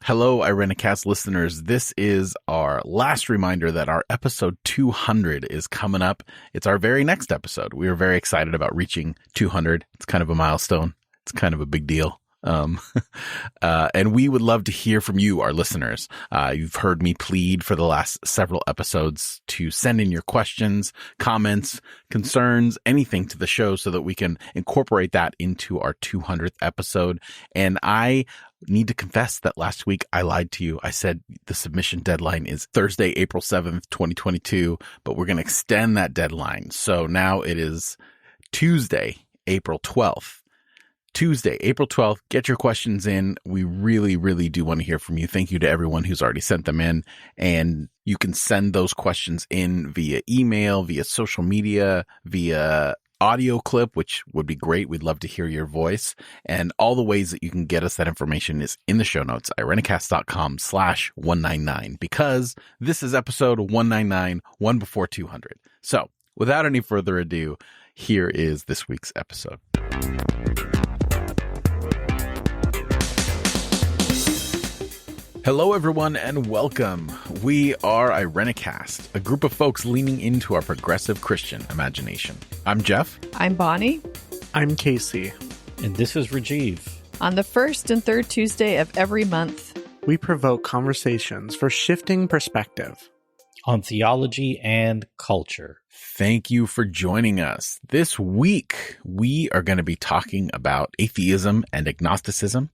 Hello, Irenicast listeners. This is our last reminder that our episode 200 is coming up. It's our very next episode. We are very excited about reaching 200. It's kind of a milestone. It's kind of a big deal. And we would love to hear from you, our listeners. You've heard me plead for the last several episodes to send in your questions, comments, concerns, anything to the show so that we can incorporate that into our 200th episode. And I need to confess that last week I lied to you. I said the submission deadline is Thursday, April 7th, 2022, but we're going to extend that deadline. So now it is Tuesday, April 12th. Tuesday, April 12th. Get your questions in. We really, really do want to hear from you. Thank you to everyone who's already sent them in. And you can send those questions in via email, via social media, via audio clip, which would be great. We'd love to hear your voice. And all the ways that you can get us that information is in the show notes, irenicast.com/199, because this is episode 199, one before 200. So without any further ado, here is this week's episode. Hello, everyone, and welcome. We are Irenicast, a group of folks leaning into our progressive Christian imagination. I'm Jeff. I'm Bonnie. I'm Casey. And this is Rajiv. On the first and third Tuesday of every month, we provoke conversations for shifting perspective on theology and culture. Thank you for joining us. This week, we are going to be talking about atheism and agnosticism.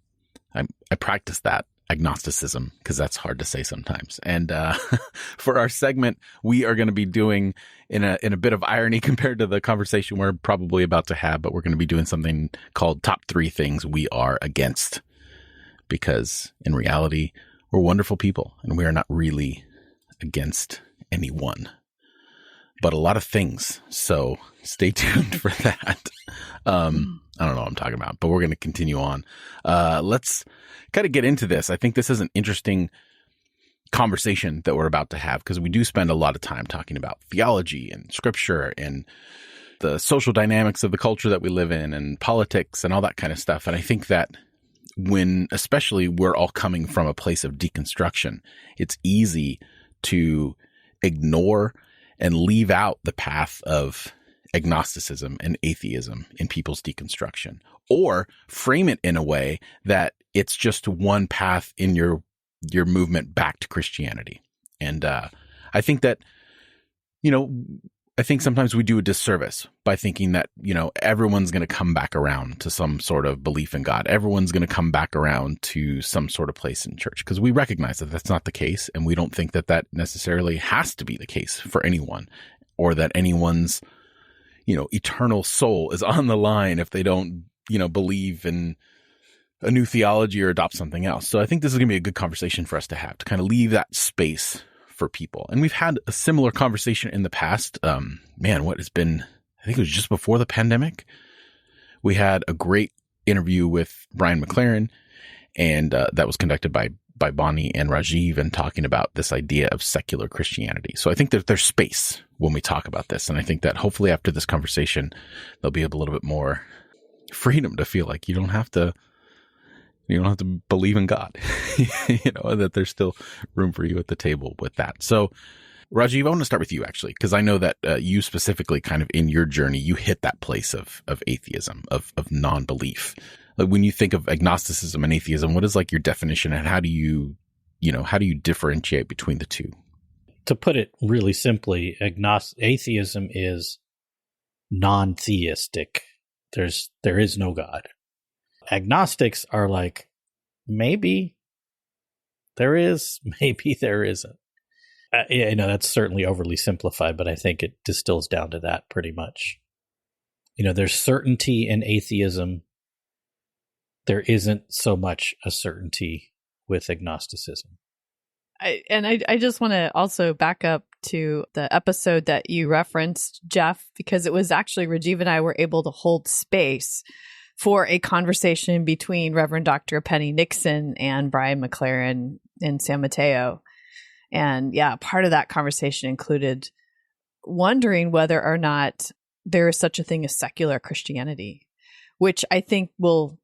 I practice that. Agnosticism, because that's hard to say sometimes. And for our segment, we are going to be doing in a bit of irony compared to the conversation we're probably about to have, but we're going to be doing something called Top 3 Things We Are Against. Because in reality, we're wonderful people and we are not really against anyone, but a lot of things. So stay tuned for that. I don't know what I'm talking about, but we're going to continue on. Let's kind of get into this. I think this is an interesting conversation that we're about to have because we do spend a lot of time talking about theology and scripture and the social dynamics of the culture that we live in and politics and all that kind of stuff. And I think that when especially we're all coming from a place of deconstruction, it's easy to ignore and leave out the path of agnosticism and atheism in people's deconstruction, or frame it in a way that it's just one path in your movement back to Christianity. And I think that, I think sometimes we do a disservice by thinking that, everyone's going to come back around to some sort of belief in God. Everyone's going to come back around to some sort of place in church, because we recognize that that's not the case. And we don't think that that necessarily has to be the case for anyone, or that anyone's eternal soul is on the line if they don't, believe in a new theology or adopt something else. So I think this is going to be a good conversation for us to have, to kind of leave that space for people. And we've had a similar conversation in the past. I think it was just before the pandemic. We had a great interview with Brian McLaren, and that was conducted by Bonnie and Rajiv, and talking about this idea of secular Christianity. So I think that there's space when we talk about this. And I think that hopefully after this conversation, there'll be a little bit more freedom to feel like you don't have to believe in God, that there's still room for you at the table with that. So Rajiv, I want to start with you actually, because I know that you specifically kind of in your journey, you hit that place of atheism, of non-belief. Like when you think of agnosticism and atheism, what is like your definition, and how do you differentiate between the two? To put it really simply, atheism is non-theistic. There is no God. Agnostics are like, maybe there is, maybe there isn't. That's certainly overly simplified, but I think it distills down to that pretty much. There's certainty in atheism. There isn't so much a certainty with agnosticism. I just want to also back up to the episode that you referenced, Jeff, because it was actually Rajiv and I were able to hold space for a conversation between Reverend Dr. Penny Nixon and Brian McLaren in San Mateo. And yeah, part of that conversation included wondering whether or not there is such a thing as secular Christianity, which I think will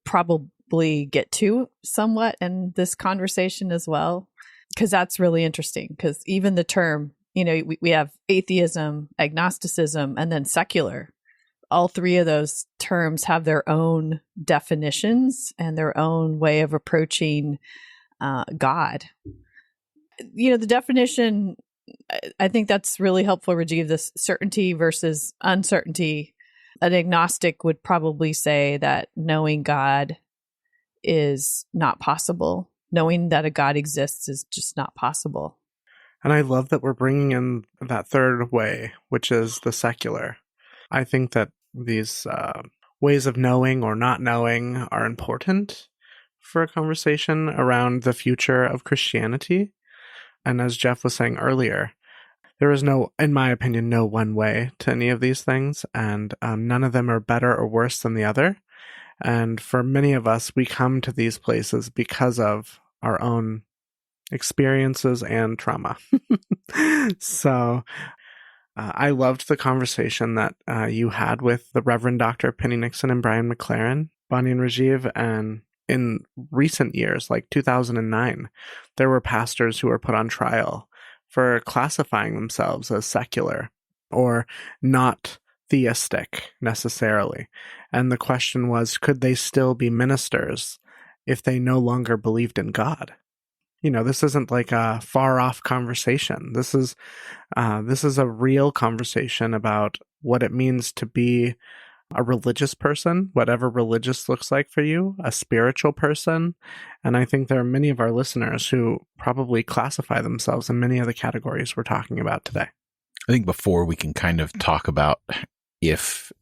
probably get to somewhat in this conversation as well, because that's really interesting. Because even the term, we have atheism, agnosticism, and then secular. All three of those terms have their own definitions and their own way of approaching God. The definition, I think that's really helpful, Rajiv, this certainty versus uncertainty. An agnostic would probably say that knowing God is not possible. Knowing that a God exists is just not possible. And I love that we're bringing in that third way, which is the secular. I think that these ways of knowing or not knowing are important for a conversation around the future of Christianity. And as Jeff was saying earlier, there is no, in my opinion, no one way to any of these things, and none of them are better or worse than the other. And for many of us, we come to these places because of our own experiences and trauma. So I loved the conversation that you had with the Reverend Dr. Penny Nixon and Brian McLaren, Bonnie and Rajiv. And in recent years, like 2009, there were pastors who were put on trial for classifying themselves as secular or not theistic necessarily. And the question was, could they still be ministers if they no longer believed in God? This isn't like a far-off conversation. This is a real conversation about what it means to be a religious person, whatever religious looks like for you, a spiritual person. And I think there are many of our listeners who probably classify themselves in many of the categories we're talking about today. I think before we can kind of talk about if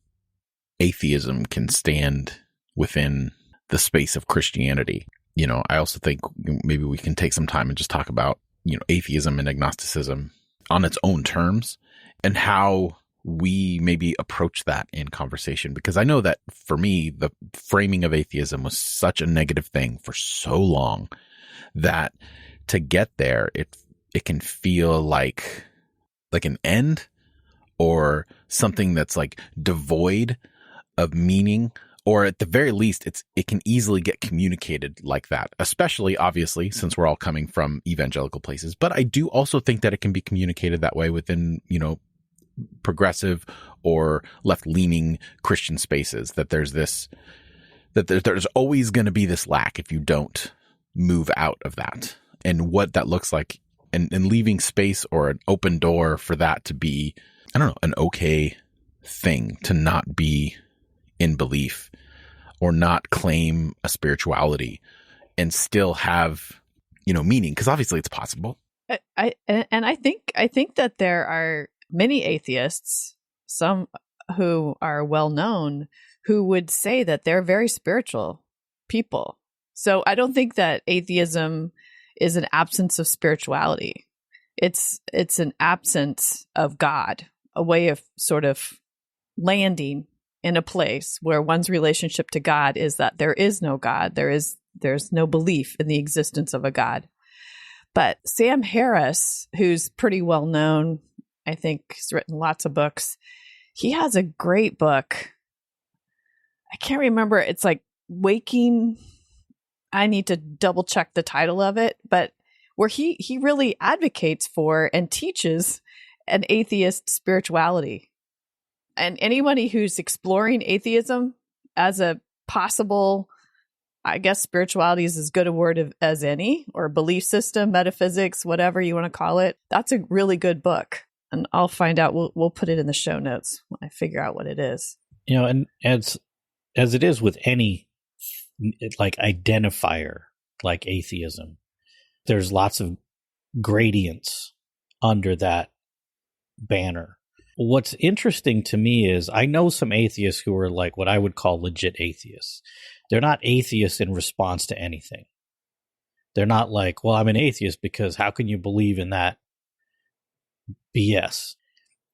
atheism can stand within the space of Christianity, I also think maybe we can take some time and just talk about, atheism and agnosticism on its own terms and how we maybe approach that in conversation. Because I know that for me, the framing of atheism was such a negative thing for so long that to get there, it can feel like an end or something that's like devoid of meaning. Or at the very least, it can easily get communicated like that, especially, obviously, since we're all coming from evangelical places. But I do also think that it can be communicated that way within, progressive or left-leaning Christian spaces, that there's always going to be this lack if you don't move out of that. And what that looks like and leaving space or an open door for that to be, I don't know, an okay thing to not be in belief or not claim a spirituality and still have, meaning, because obviously it's possible. I think that there are many atheists, some who are well known, who would say that they're very spiritual people. So I don't think that atheism is an absence of spirituality. It's an absence of God, a way of sort of landing in a place where one's relationship to God is that there is no God. There's no belief in the existence of a God. But Sam Harris, who's pretty well known, I think he's written lots of books. He has a great book. I can't remember. It's like Waking. I need to double check the title of it, but where he really advocates for and teaches an atheist spirituality. And anybody who's exploring atheism as a possible, I guess spirituality is as good a word as any, or belief system, metaphysics, whatever you want to call it, that's a really good book. And I'll find out. We'll put it in the show notes when I figure out what it is. And as it is with any like identifier like atheism, there's lots of gradients under that banner. What's interesting to me is I know some atheists who are like what I would call legit atheists. They're not atheists in response to anything. They're not like, well, I'm an atheist because how can you believe in that BS?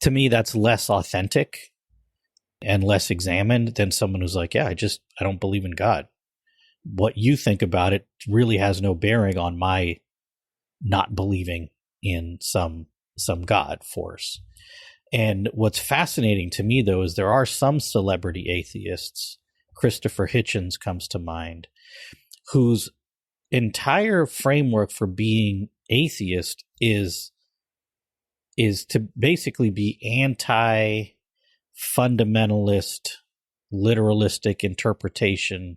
To me, that's less authentic and less examined than someone who's like, yeah, I don't believe in God. What you think about it really has no bearing on my not believing in some God force. And what's fascinating to me, though, is there are some celebrity atheists. Christopher Hitchens comes to mind. whose entire framework for being atheist is to basically be anti-fundamentalist, literalistic interpretation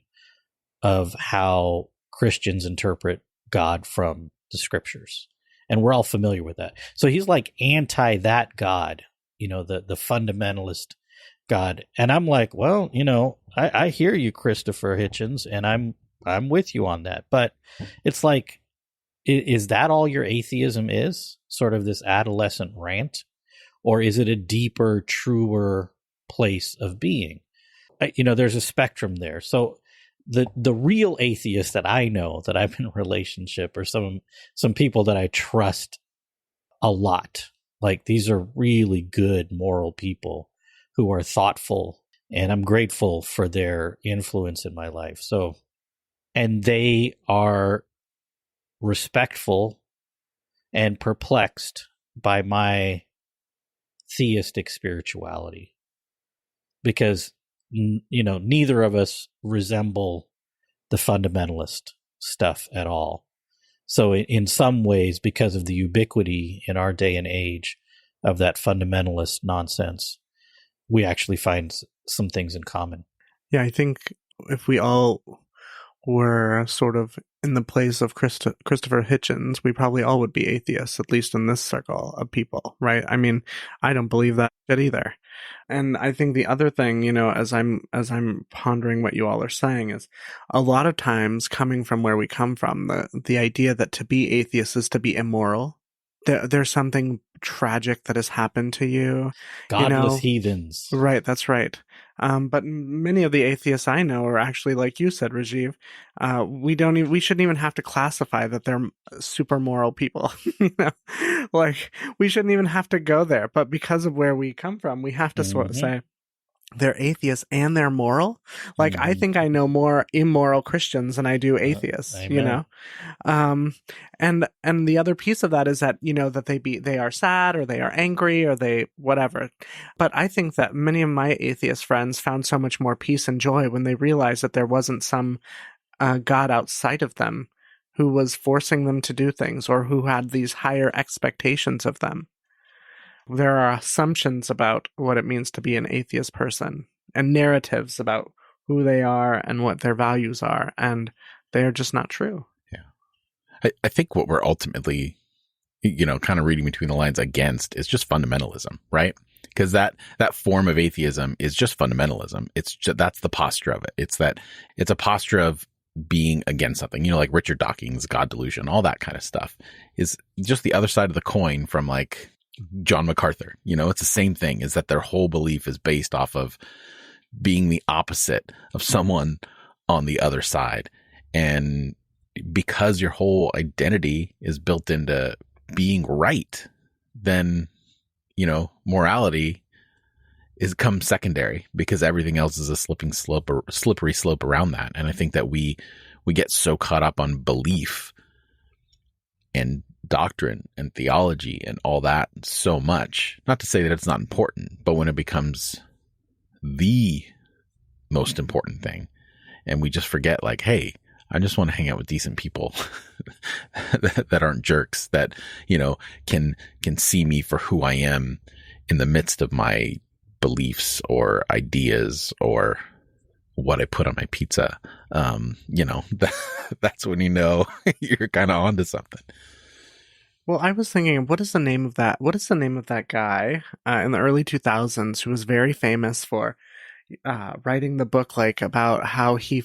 of how Christians interpret God from the scriptures. And we're all familiar with that. So he's like anti that God, the fundamentalist God. And I'm like, well, I hear you, Christopher Hitchens, and I'm with you on that. But it's like, is that all your atheism is? Sort of this adolescent rant? Or is it a deeper, truer place of being? There's a spectrum there. So the real atheists that I know that I've been in a relationship, or some people that I trust a lot, like these are really good moral people who are thoughtful, and I'm grateful for their influence in my life. So, and they are respectful and perplexed by my theistic spirituality, because neither of us resemble the fundamentalist stuff at all. So in some ways, because of the ubiquity in our day and age of that fundamentalist nonsense, we actually find some things in common. Yeah, I think if we all were sort of in the place of Christopher Hitchens, we probably all would be atheists, at least in this circle of people, right? I mean, I don't believe that shit either. And I think the other thing, as I'm pondering what you all are saying, is a lot of times, coming from where we come from, the idea that to be atheist is to be immoral. There's something tragic that has happened to you. Godless heathens. Right, that's right. But many of the atheists I know are actually, like you said, Rajiv, we shouldn't even have to classify that they're super moral people. Like, we shouldn't even have to go there. But because of where we come from, we have to sort of say they're atheists and they're moral. Like, I think I know more immoral Christians than I do atheists, and the other piece of that is that, that they are sad, or they are angry, or they whatever. But I think that many of my atheist friends found so much more peace and joy when they realized that there wasn't some God outside of them who was forcing them to do things, or who had these higher expectations of them. There are assumptions about what it means to be an atheist person, and narratives about who they are and what their values are, and they are just not true. Yeah. I think what we're ultimately, kind of reading between the lines against is just fundamentalism, right? Because that form of atheism is just fundamentalism. That's the posture of it. It's a posture of being against something, like Richard Dawkins' God delusion, all that kind of stuff is just the other side of the coin from like John MacArthur. It's the same thing, is that their whole belief is based off of being the opposite of someone on the other side. And because your whole identity is built into being right, then, morality comes secondary, because everything else is a slippery slope around that. And I think that we get so caught up on belief and doctrine and theology and all that so much, not to say that it's not important, but when it becomes the most important thing, and we just forget, like, hey, I just want to hang out with decent people that aren't jerks, that, can see me for who I am in the midst of my beliefs or ideas or what I put on my pizza. That's when you're kind of onto something. Well, I was thinking, what is the name of that guy in the early 2000s who was very famous for writing the book, like, about how he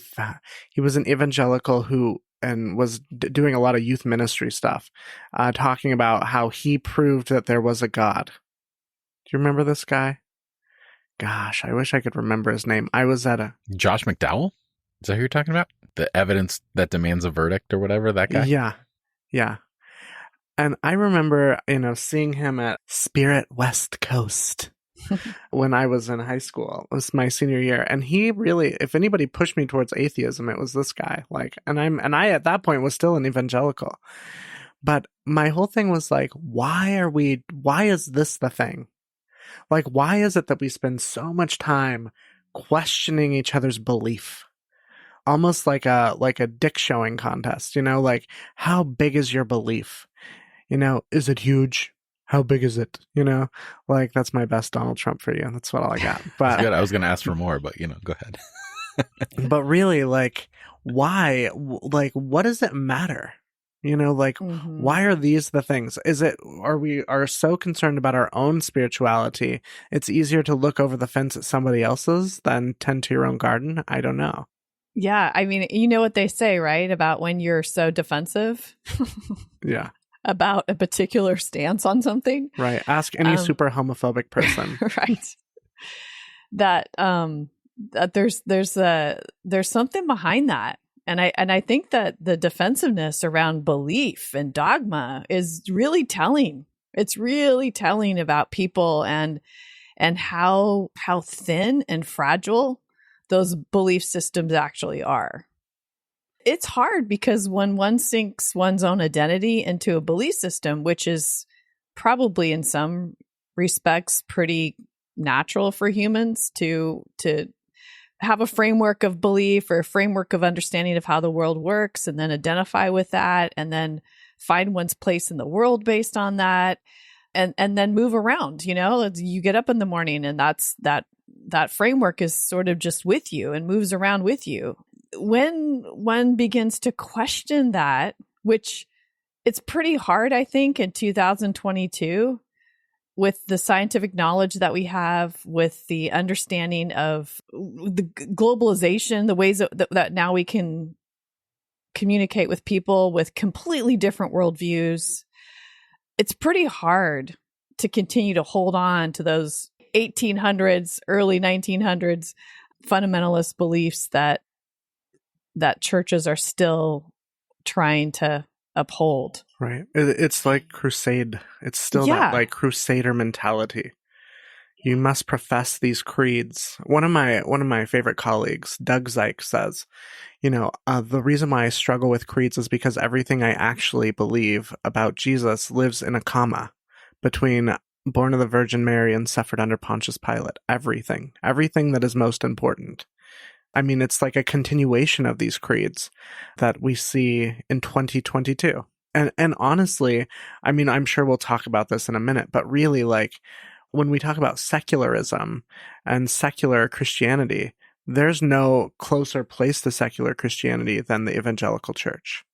was an evangelical who was doing a lot of youth ministry stuff, talking about how he proved that there was a God. Do you remember this guy? Gosh, I wish I could remember his name. I was at Josh McDowell? Is that who you're talking about? The evidence that demands a verdict or whatever, that guy? Yeah. And I remember, seeing him at Spirit West Coast when I was in high school. It was my senior year. And he really, if anybody pushed me towards atheism, it was this guy. Like, and I at that point was still an evangelical. But my whole thing was like, why is this the thing? Like, why is it that we spend so much time questioning each other's belief? almost like a dick showing contest, like how big is your belief? Is it huge? How big is it? Like that's my best Donald Trump for you. That's what all I got. That's But good. I was going to ask for more, but go ahead. but really, like, why? Like, what does it matter? Like, why are these the things? We are so concerned about our own spirituality, it's easier to look over the fence at somebody else's than tend to your own garden? I don't know. Yeah. I mean, you know what they say, right? About when you're so defensive. Yeah. About a particular stance on something. Right. Ask any super homophobic person. Right. That there's something behind that. And I think that the defensive around belief and dogma is really telling. It's really telling about people and how thin and fragile those belief systems actually are. It's hard because when one sinks one's own identity into a belief system, which is probably in some respects pretty natural for humans to have a framework of belief or a framework of understanding of how the world works, and then identify with that, and then find one's place in the world based on that, and then move around. You get up in the morning, and that framework is sort of just with you and moves around with you. When one begins to question that, which it's pretty hard, I think, in 2022, with the scientific knowledge that we have, with the understanding of the globalization, the ways that now we can communicate with people with completely different worldviews, it's pretty hard to continue to hold on to those 1800s, early 1900s fundamentalist beliefs that churches are still trying to uphold. Right. It's like crusade. It's still that like crusader mentality. You must profess these creeds. One of my favorite colleagues, Doug Zeich, says, the reason why I struggle with creeds is because everything I actually believe about Jesus lives in a comma between born of the Virgin Mary and suffered under Pontius Pilate. Everything that is most important. I mean, it's like a continuation of these creeds that we see in 2022. And honestly, I mean, I'm sure we'll talk about this in a minute, but really, like, when we talk about secularism and secular Christianity, there's no closer place to secular Christianity than the evangelical church,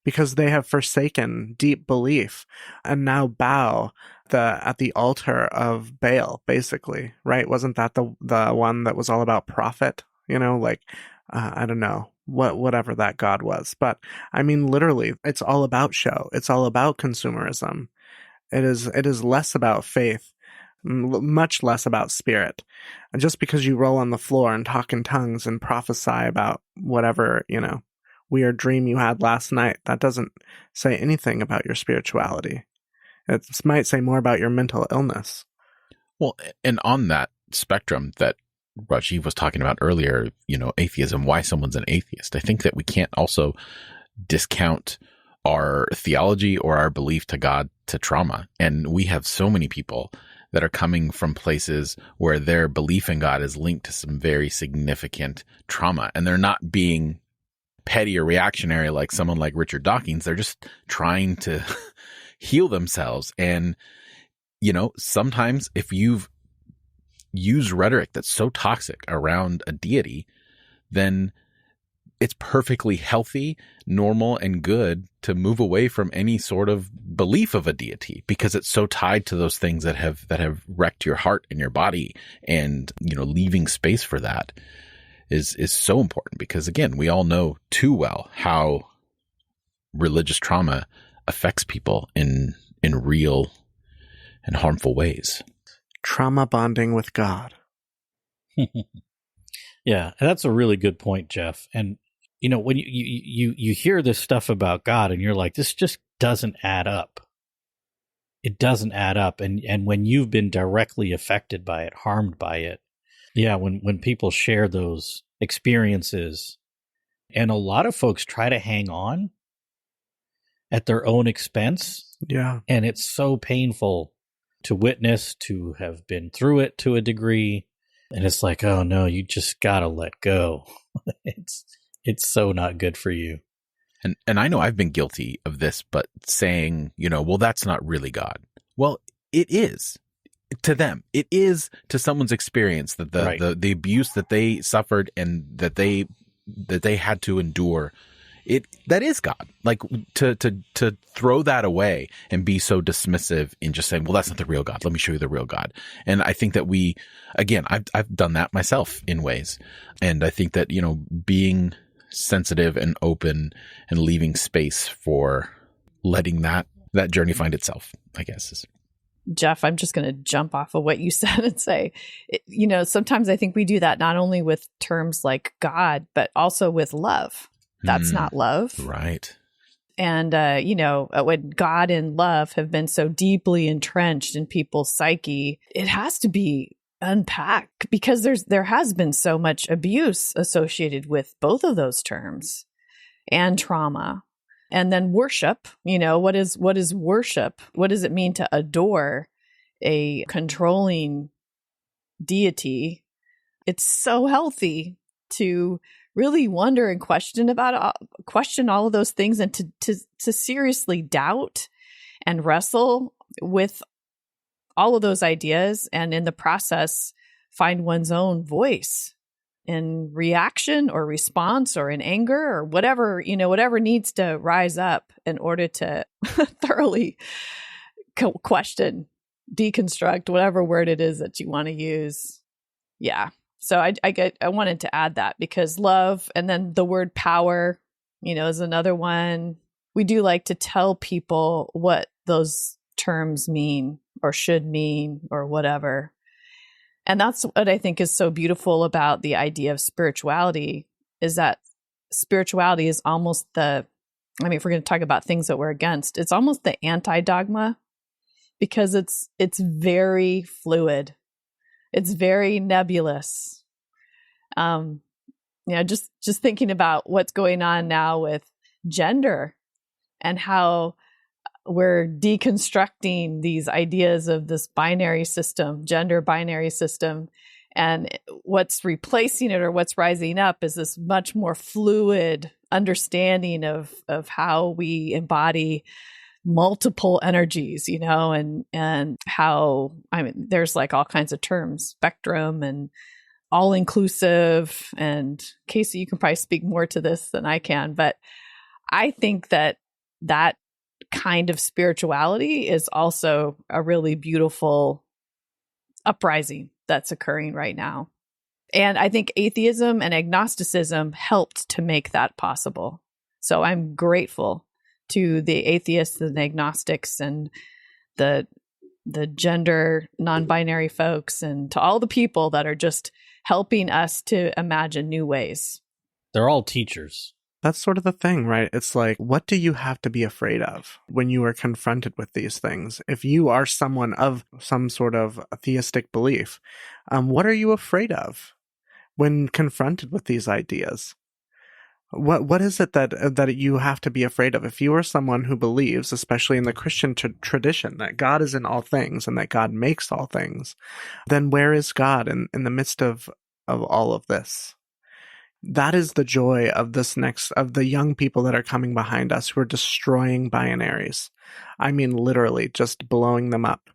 because they have forsaken deep belief and now bow at the altar of Baal, basically, right? Wasn't that the one that was all about profit? I don't know, whatever that God was. But I mean, literally, it's all about show. It's all about consumerism. It is less about faith, much less about spirit. And just because you roll on the floor and talk in tongues and prophesy about whatever, weird dream you had last night, that doesn't say anything about your spirituality. It might say more about your mental illness. Well, and on that spectrum that Rajiv was talking about earlier, atheism, why someone's an atheist, I think that we can't also discount our theology or our belief to God to trauma. And we have so many people that are coming from places where their belief in God is linked to some very significant trauma. And they're not being petty or reactionary like someone like Richard Dawkins. They're just trying to heal themselves. And, sometimes if you've used rhetoric that's so toxic around a deity, then it's perfectly healthy, normal, and good to move away from any sort of belief of a deity, because it's so tied to those things that have wrecked your heart and your body. And, leaving space for that is so important, because again, we all know too well how religious trauma affects people in real and harmful ways. Trauma bonding with God. Yeah, that's a really good point, Jeff. And when you hear this stuff about God and you're like, this just doesn't add up. It doesn't add up. And when you've been directly affected by it, harmed by it, yeah, when people share those experiences, and a lot of folks try to hang on at their own expense. Yeah. And it's so painful to witness, to have been through it to a degree. And it's like, oh no, you just gotta let go. It's so not good for you. And I know I've been guilty of this, but saying, well, that's not really God. Well, it is to them. It is to someone's experience that the abuse that they suffered and that they had to endure. That is God. Like to throw that away and be so dismissive in just saying, well, that's not the real God. Let me show you the real God. And I think that I've done that myself in ways. And I think that, being sensitive and open and leaving space for letting that journey find itself, I guess is. Jeff, I'm just going to jump off of what you said and say, sometimes I think we do that not only with terms like God, but also with love. That's not love. Right. And, when God and love have been so deeply entrenched in people's psyche, it has to be unpacked because there has been so much abuse associated with both of those terms and trauma. And then worship, what is worship? What does it mean to adore a controlling deity? It's so healthy to really wonder and question all of those things, and to seriously doubt and wrestle with all of those ideas, and in the process find one's own voice in reaction or response or in anger or whatever needs to rise up in order to thoroughly question, deconstruct, whatever word it is that you want to use. Yeah. So I wanted to add that because love, and then the word power, is another one. We do like to tell people what those terms mean or should mean or whatever. And that's what I think is so beautiful about the idea of spirituality, is that spirituality is almost if we're going to talk about things that we're against, it's almost the anti-dogma, because it's very fluid. It's very nebulous. Just thinking about what's going on now with gender and how we're deconstructing these ideas of this gender binary system, and what's replacing it or what's rising up is this much more fluid understanding of how we embody multiple energies, and how, there's like all kinds of terms, spectrum and all inclusive. And Casey, you can probably speak more to this than I can, but I think that kind of spirituality is also a really beautiful uprising that's occurring right now. And I think atheism and agnosticism helped to make that possible. So I'm grateful to the atheists and the agnostics and the gender non-binary folks, and to all the people that are just helping us to imagine new ways. They're all teachers. That's sort of the thing, right? It's like, what do you have to be afraid of when you are confronted with these things? If you are someone of some sort of theistic belief, what are you afraid of when confronted with these ideas? What is it that you have to be afraid of? If you are someone who believes, especially in the Christian tradition, that God is in all things and that God makes all things, then where is God in the midst of all of this? That is the joy of of the young people that are coming behind us who are destroying binaries. I mean, literally just blowing them up.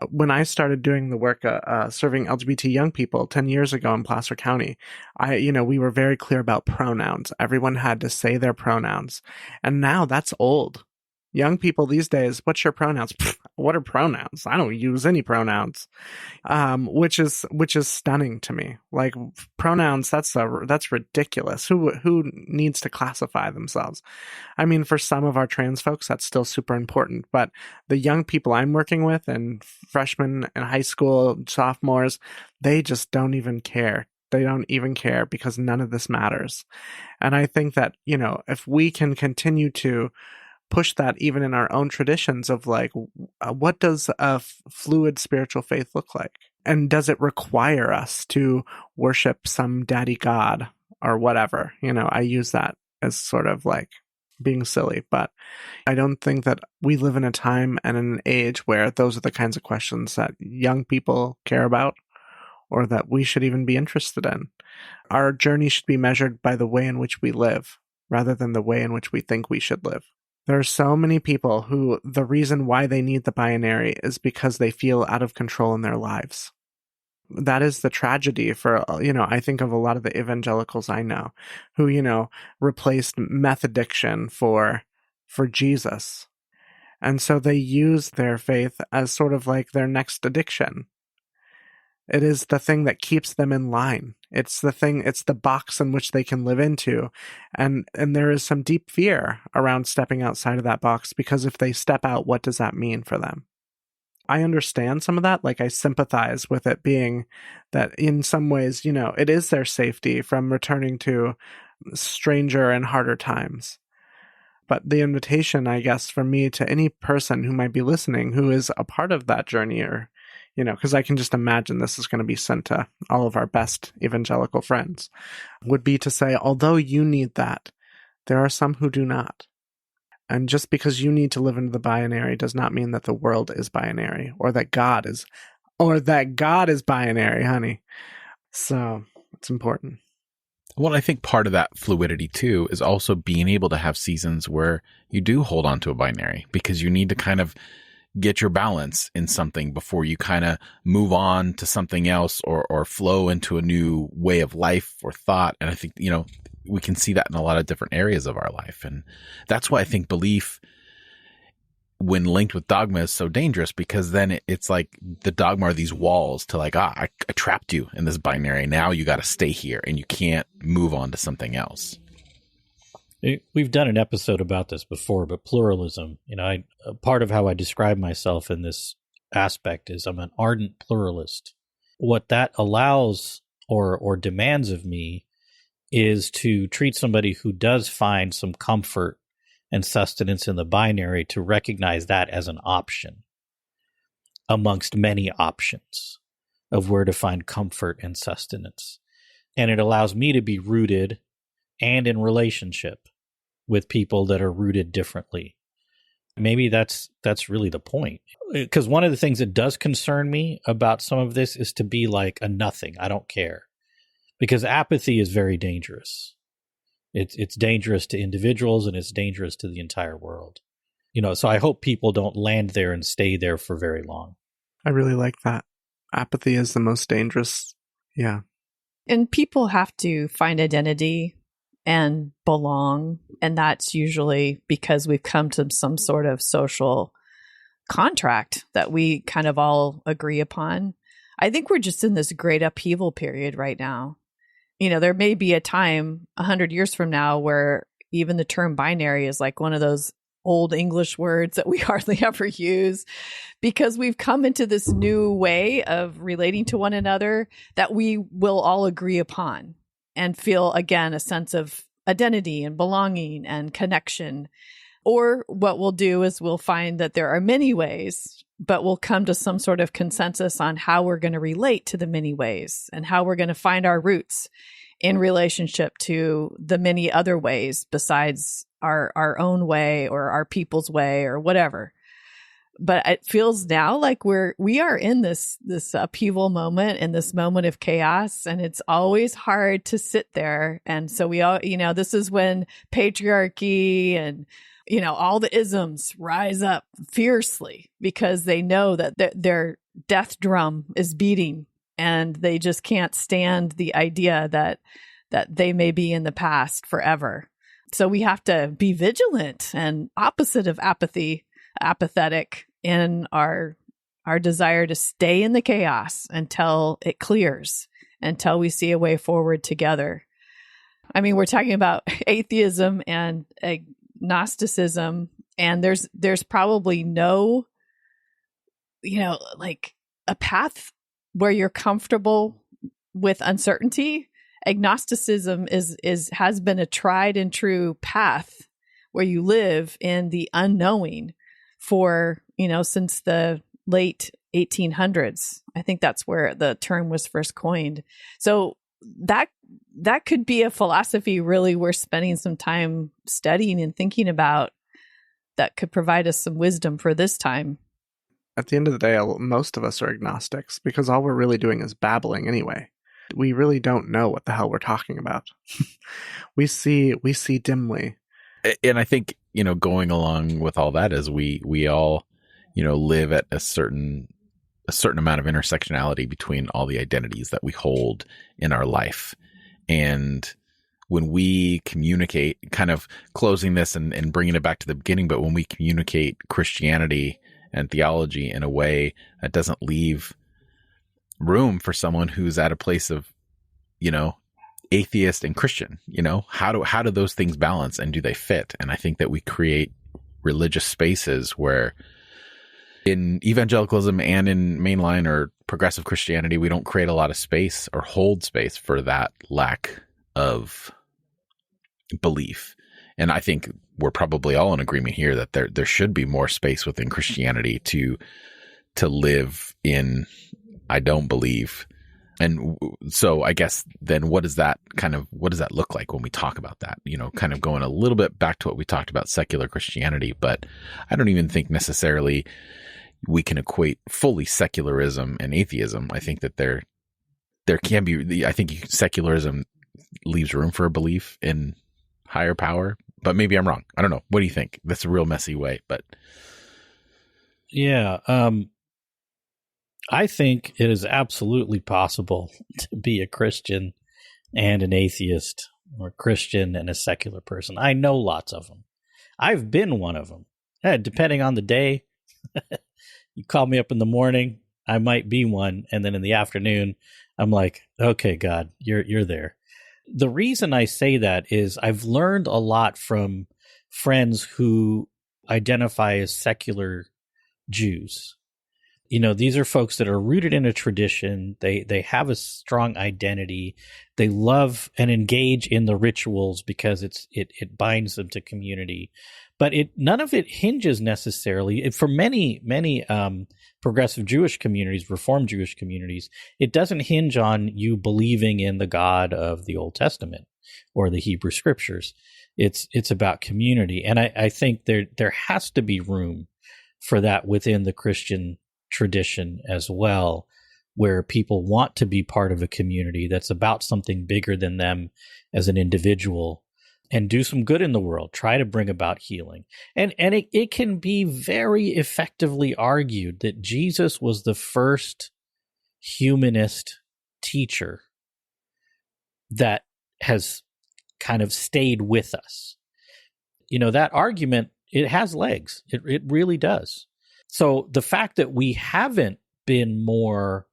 When I started doing the work serving LGBT young people 10 years ago in Placer County, we were very clear about pronouns. Everyone had to say their pronouns. And now that's old. Young people these days, what's your pronouns? What are pronouns? I don't use any pronouns, which is stunning to me. Like, pronouns, that's ridiculous. Who needs to classify themselves? I mean, for some of our trans folks, that's still super important. But the young people I'm working with, and freshmen in high school, sophomores, they just don't even care. They don't even care because none of this matters. And I think that, if we can continue to push that even in our own traditions of like, what does a fluid spiritual faith look like? And does it require us to worship some daddy God or whatever? I use that as sort of like being silly, but I don't think that we live in a time and an age where those are the kinds of questions that young people care about, or that we should even be interested in. Our journey should be measured by the way in which we live, rather than the way in which we think we should live. There are so many people who the reason why they need the binary is because they feel out of control in their lives. That is the tragedy for, I think of a lot of the evangelicals I know who, replaced meth addiction for Jesus. And so they use their faith as sort of like their next addiction. It is the thing that keeps them in line. It's the box in which they can live into. And there is some deep fear around stepping outside of that box, because if they step out, what does that mean for them? I understand some of that. Like, I sympathize with it being that in some ways, it is their safety from returning to stranger and harder times. But the invitation, I guess, from me to any person who might be listening who is a part of that journey, or, because I can just imagine this is going to be sent to all of our best evangelical friends, would be to say, although you need that, there are some who do not. And just because you need to live into the binary does not mean that the world is binary, or that God is binary, honey. So it's important. Well, I think part of that fluidity too is also being able to have seasons where you do hold on to a binary, because you need to kind of get your balance in something before you kind of move on to something else, or flow into a new way of life or thought. And I think, we can see that in a lot of different areas of our life. And that's why I think belief, when linked with dogma, is so dangerous, because then it's like the dogma are these walls to like, I trapped you in this binary. Now you got to stay here and you can't move on to something else. We've done an episode about this before, but pluralism, part of how I describe myself in this aspect is I'm an ardent pluralist. What that allows or demands of me is to treat somebody who does find some comfort and sustenance in the binary, to recognize that as an option amongst many options of where to find comfort and sustenance. And it allows me to be rooted and in relationship with people that are rooted differently. Maybe that's really the point. Because one of the things that does concern me about some of this is to be like a nothing. I don't care. Because apathy is very dangerous. It's dangerous to individuals, and it's dangerous to the entire world. So I hope people don't land there and stay there for very long. I really like that. Apathy is the most dangerous. Yeah. And people have to find identity and belong. And that's usually because we've come to some sort of social contract that we kind of all agree upon. I think we're just in this great upheaval period right now. There may be a time 100 years from now where even the term binary is like one of those old English words that we hardly ever use, because we've come into this new way of relating to one another that we will all agree upon and feel, again, a sense of identity and belonging and connection. Or what we'll do is we'll find that there are many ways, but we'll come to some sort of consensus on how we're going to relate to the many ways and how we're going to find our roots in relationship to the many other ways besides our own way or our people's way or whatever. But it feels now like we are in this upheaval moment, in this moment of chaos, and it's always hard to sit there. And so we all, this is when patriarchy and all the isms rise up fiercely, because they know that their death drum is beating, and they just can't stand the idea that they may be in the past forever. So we have to be vigilant and opposite of apathy, apathetic in our desire to stay in the chaos until it clears, until we see a way forward together. I mean, we're talking about atheism and agnosticism, and there's probably no, like a path where you're comfortable with uncertainty. Agnosticism has been a tried and true path where you live in the unknowing for, since the late 1800s. I think that's where the term was first coined. So that could be a philosophy really we're spending some time studying and thinking about, that could provide us some wisdom for this time. at the end of the day, most of us are agnostics because all we're really doing is babbling anyway. We really don't know what the hell we're talking about. we see dimly. And I think, going along with all that is we all, live at a certain amount of intersectionality between all the identities that we hold in our life. And when we communicate, kind of closing this and bringing it back to the beginning, but when we communicate Christianity and theology in a way that doesn't leave room for someone who's at a place of, atheist and Christian, how do those things balance and do they fit? And I think that we create religious spaces where in evangelicalism and in mainline or progressive Christianity, we don't create a lot of space or hold space for that lack of belief. And I think we're probably all in agreement here that there should be more space within Christianity to live in I don't believe. And so I guess then what does that look like when we talk about that? Kind of going a little bit back to what we talked about secular Christianity, but I don't even think necessarily we can equate fully secularism and atheism. I think that there can be, I think secularism leaves room for a belief in higher power, but maybe I'm wrong. I don't know. What do you think? That's a real messy way, but. Yeah. I think it is absolutely possible to be a Christian and an atheist, or a Christian and a secular person. I know lots of them. I've been one of them. Depending on the day, you call me up in the morning, I might be one, and then in the afternoon, I'm like, okay, God, you're there. The reason I say that is I've learned a lot from friends who identify as secular Jews. These are folks that are rooted in a tradition. They have a strong identity. They love and engage in the rituals because it binds them to community. But none of it hinges necessarily for many progressive Jewish communities, Reformed Jewish communities. It doesn't hinge on you believing in the God of the Old Testament or the Hebrew Scriptures. It's about community, and I think there has to be room for that within the Christian tradition as well, where people want to be part of a community that's about something bigger than them as an individual and do some good in the world, try to bring about healing. And it can be very effectively argued that Jesus was the first humanist teacher that has kind of stayed with us. That argument, it has legs. It really does. So the fact that we haven't been more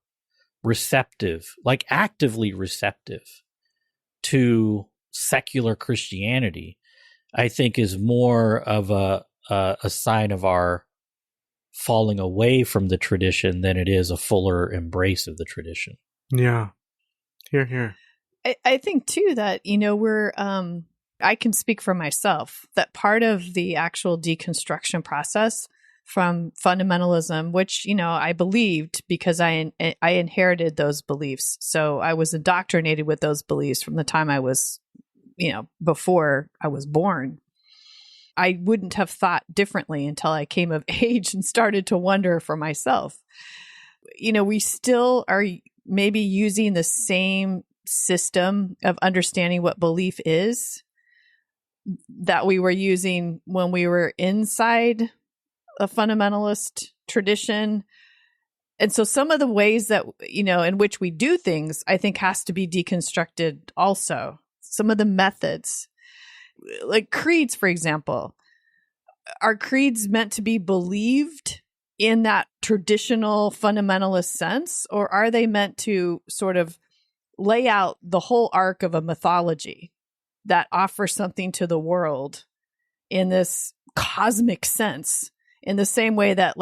receptive, like actively receptive to secular Christianity, I think is more of a sign of our falling away from the tradition than it is a fuller embrace of the tradition. Yeah. Here. I think too that, we're, I can speak for myself that part of the actual deconstruction process from fundamentalism, which, I believed because I inherited those beliefs. So I was indoctrinated with those beliefs from the time I was, before I was born. I wouldn't have thought differently until I came of age and started to wonder for myself. We still are maybe using the same system of understanding what belief is that we were using when we were inside a fundamentalist tradition. And so some of the ways that, in which we do things, I think has to be deconstructed also. Some of the methods, like creeds, for example, are creeds meant to be believed in that traditional fundamentalist sense, or are they meant to sort of lay out the whole arc of a mythology that offers something to the world in this cosmic sense? In the same way that,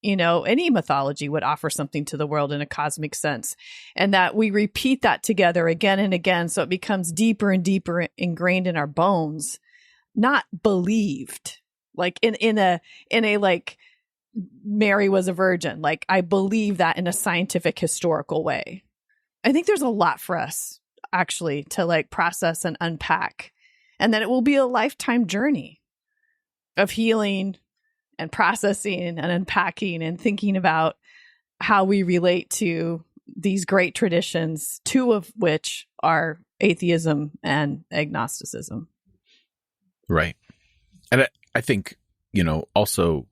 any mythology would offer something to the world in a cosmic sense, and that we repeat that together again and again, so it becomes deeper and deeper ingrained in our bones, not believed. Like in a Mary was a virgin. Like I believe that in a scientific, historical way. I think there's a lot for us actually to process and unpack, and that it will be a lifetime journey of healing and processing and unpacking and thinking about how we relate to these great traditions, two of which are atheism and agnosticism. Right. And I think, also,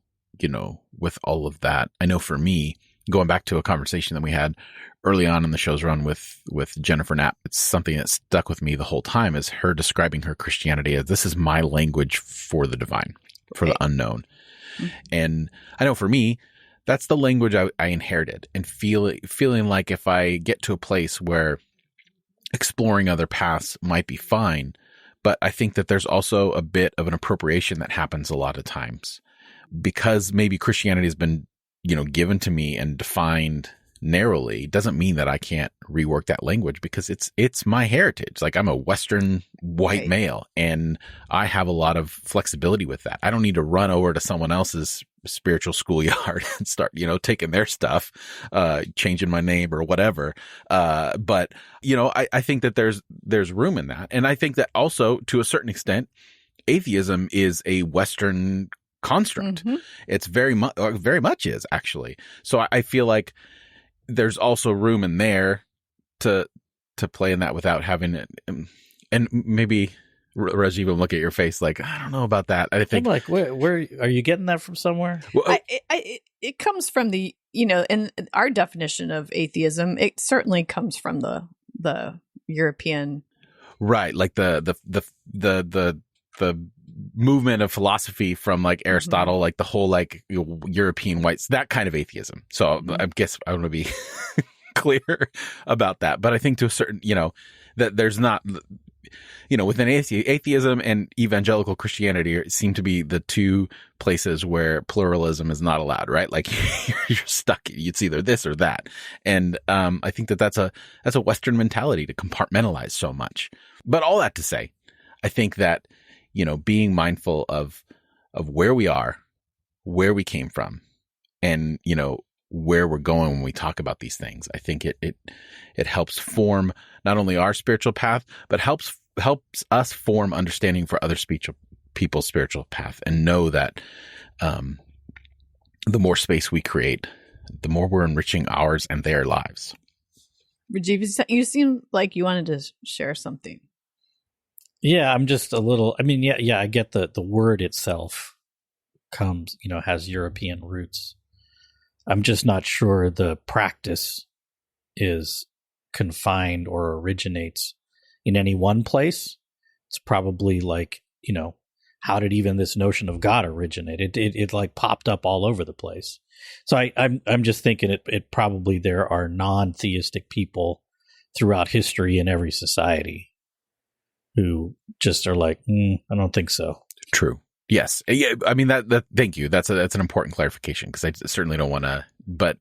with all of that, I know for me, going back to a conversation that we had early on in the show's run with Jennifer Knapp, it's something that stuck with me the whole time, is her describing her Christianity as, this is my language for the divine, for the unknown. Mm-hmm. And I know for me, that's the language I inherited, and feeling like if I get to a place where exploring other paths might be fine, but I think that there's also a bit of an appropriation that happens a lot of times, because maybe Christianity has been, given to me and defined narrowly, doesn't mean that I can't rework that language, because it's my heritage. Like, I'm a Western white male, and I have a lot of flexibility with that. I don't need to run over to someone else's spiritual schoolyard and start, taking their stuff, changing my name or whatever. But I think that there's room in that. And I think that also, to a certain extent, atheism is a Western construct. Mm-hmm. It's very much is, actually. So I feel like there's also room in there to play in that without having it. And maybe, Rajiv, will look at your face like, I don't know about that. I think, I'm like, where are you getting that from somewhere? Well, it comes from the, in our definition of atheism, it certainly comes from the European. Right. Like the movement of philosophy from like Aristotle, mm-hmm. like the whole like European whites, that kind of atheism. So mm-hmm. I guess I want to be clear about that. But I think to a certain, that there's not, within atheism and evangelical Christianity seem to be the two places where pluralism is not allowed, right? Like you're stuck. It's either this or that. And I think that's a Western mentality to compartmentalize so much. But all that to say, I think that, being mindful of where we are, where we came from, and, where we're going when we talk about these things, I think it helps form not only our spiritual path, but helps us form understanding for other people's spiritual path, and know that the more space we create, the more we're enriching ours and their lives. Rajiv, you seem like you wanted to share something. Yeah, I'm just a little, I get the word itself comes, has European roots. I'm just not sure the practice is confined or originates in any one place. It's probably like, how did even this notion of God originate? It like popped up all over the place. So I'm just thinking it probably there are non-theistic people throughout history in every society who just are like, I don't think so. True. Yes. Yeah. I mean, that thank you. That's an important clarification, because I certainly don't want to, but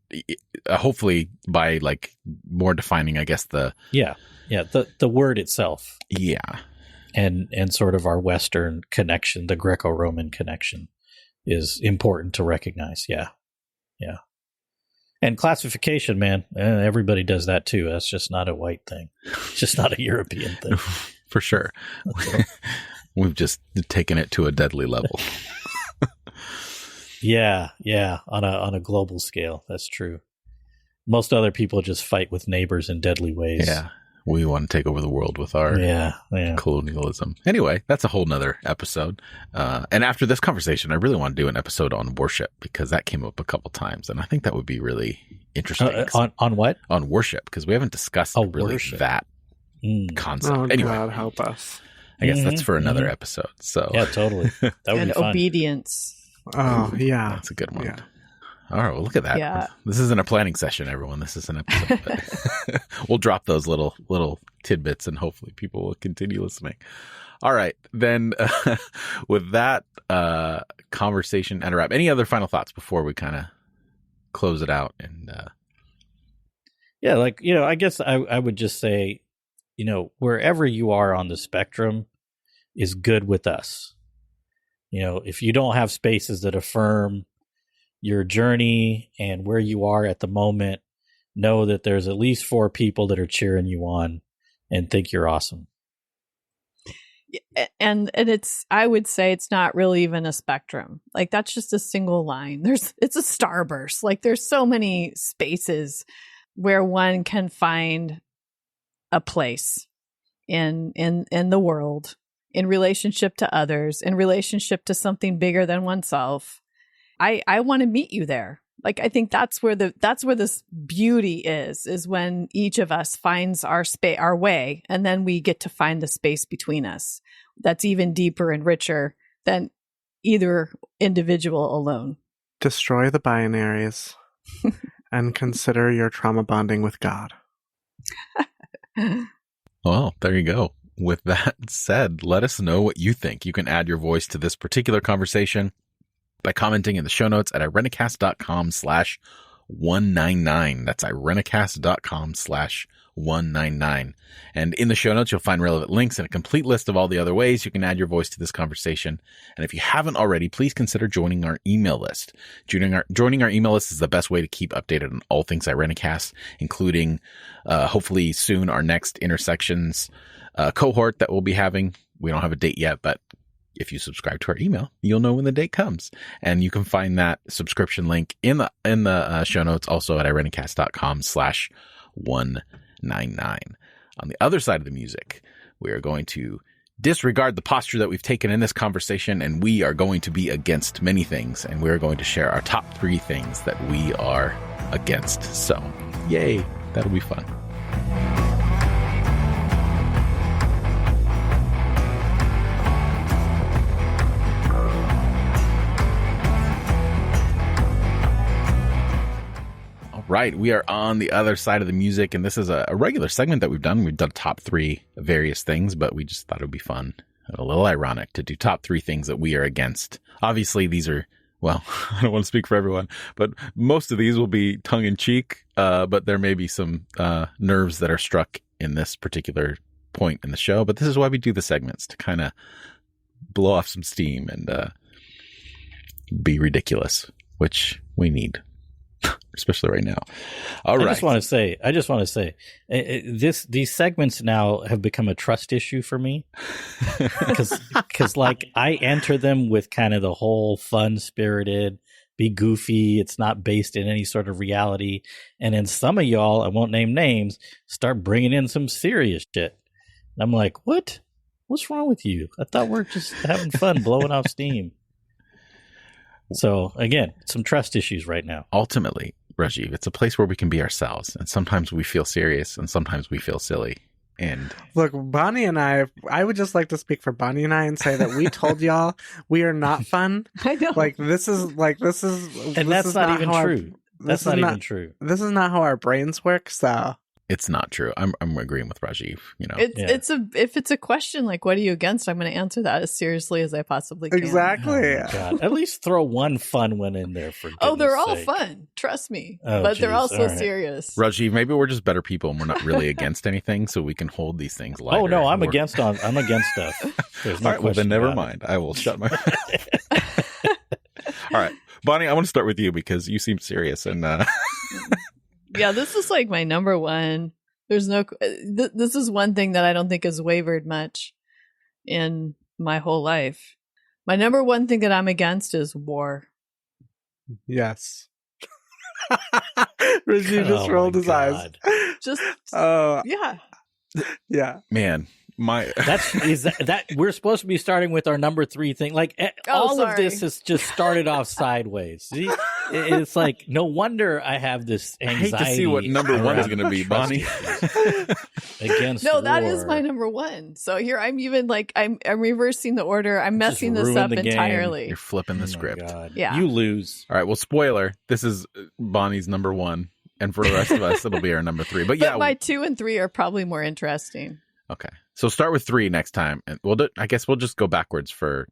hopefully by like more defining, I guess the word itself. Yeah. And sort of our Western connection, the Greco-Roman connection, is important to recognize. Yeah. Yeah. And classification, man, everybody does that too. That's just not a white thing. It's just not a European thing. For sure. We've just taken it to a deadly level. Yeah. On a global scale. That's true. Most other people just fight with neighbors in deadly ways. Yeah. We want to take over the world with our colonialism. Anyway, that's a whole nother episode. And after this conversation, I really want to do an episode on worship, because that came up a couple times, and I think that would be really interesting. On what? On worship, because we haven't discussed that concept. Oh, anyway, God help us. I guess that's for another episode. So yeah, totally. That would and be fun. Obedience. Oh, yeah. That's a good one. Yeah. All right, well, look at that. Yeah. This isn't a planning session, everyone. This is an episode. But we'll drop those little tidbits, and hopefully people will continue listening. All right, then with that conversation and a wrap, any other final thoughts before we kind of close it out? And I guess I would just say, wherever you are on the spectrum is good with us. If you don't have spaces that affirm your journey and where you are at the moment, know that there's at least 4 people that are cheering you on and think you're awesome. And it's, I would say it's not really even a spectrum. Like that's just a single line. It's a starburst. Like there's so many spaces where one can find a place in the world, in relationship to others, in relationship to something bigger than oneself. I want to meet you there. Like I think that's where this beauty is when each of us finds our way, and then we get to find the space between us that's even deeper and richer than either individual alone. Destroy the binaries and consider your trauma bonding with God. Well, there you go. With that said, let us know what you think. You can add your voice to this particular conversation by commenting in the show notes at Irenicast.com/199. That's Irenicast.com/199. And in the show notes, you'll find relevant links and a complete list of all the other ways you can add your voice to this conversation. And if you haven't already, please consider joining our email list. Joining our email list is the best way to keep updated on all things Irenicast, including hopefully soon our next Intersections cohort that we'll be having. We don't have a date yet, but if you subscribe to our email, you'll know when the date comes. And you can find that subscription link in the show notes, also at Irenicast.com/199. On the other side of the music, we are going to disregard the posture that we've taken in this conversation, and we are going to be against many things, and we're going to share our top 3 things that we are against. So, yay, that'll be fun. Right. We are on the other side of the music, and this is a regular segment that we've done. We've done top 3 various things, but we just thought it would be fun, a little ironic to do top 3 things that we are against. Obviously, these are, well, I don't want to speak for everyone, but most of these will be tongue in cheek, but there may be some nerves that are struck in this particular point in the show. But this is why we do the segments, to kind of blow off some steam and be ridiculous, which we need. Especially right now. All right. I just want to say, these segments now have become a trust issue for me, because like I enter them with kind of the whole fun spirited, be goofy. It's not based in any sort of reality. And then some of y'all, I won't name names, start bringing in some serious shit. And I'm like, what? What's wrong with you? I thought we're just having fun, blowing off steam. So again, some trust issues right now. Ultimately, Rajiv, it's a place where we can be ourselves, and sometimes we feel serious, and sometimes we feel silly. And look, Bonnie and I would just like to speak for Bonnie and I and say that we told y'all we are not fun. I know. This is, and that's not even true. That's not even true. This is not how our brains work. So it's not true. I'm agreeing with Rajiv. You know, if it's a question like, what are you against? I'm going to answer that as seriously as I possibly can. Exactly. Oh God. At least throw one fun one in there for goodness they're all sake. Fun. Trust me. Oh, but they're also all right. serious. Rajiv, maybe we're just better people and we're not really against anything, so we can hold these things lighter. Oh no, I'm against stuff. There's no all right, well then never mind. I will shut my mouth. All right, Bonnie, I want to start with you because you seem serious and yeah, this is like my number one. There's no, this is one thing that I don't think has wavered much in my whole life. My number one thing that I'm against is war. Yes. Rajiv just rolled his eyes. Just, yeah. Yeah. Man, that we're supposed to be starting with our number 3 thing. Like all of this has just started off sideways. See? It's like, no wonder I have this anxiety. I hate to see what number 1 is going to be, Bonnie. Against that war. is my number 1. So here I'm even like, I'm reversing the order. I'm messing this up entirely. You're flipping the script. God. Yeah. You lose. All right. Well, spoiler. This is Bonnie's number 1. And for the rest of us, it'll be our number 3. But yeah. My 2 and 3 are probably more interesting. Okay. So start with 3 next time. And I guess we'll just go backwards for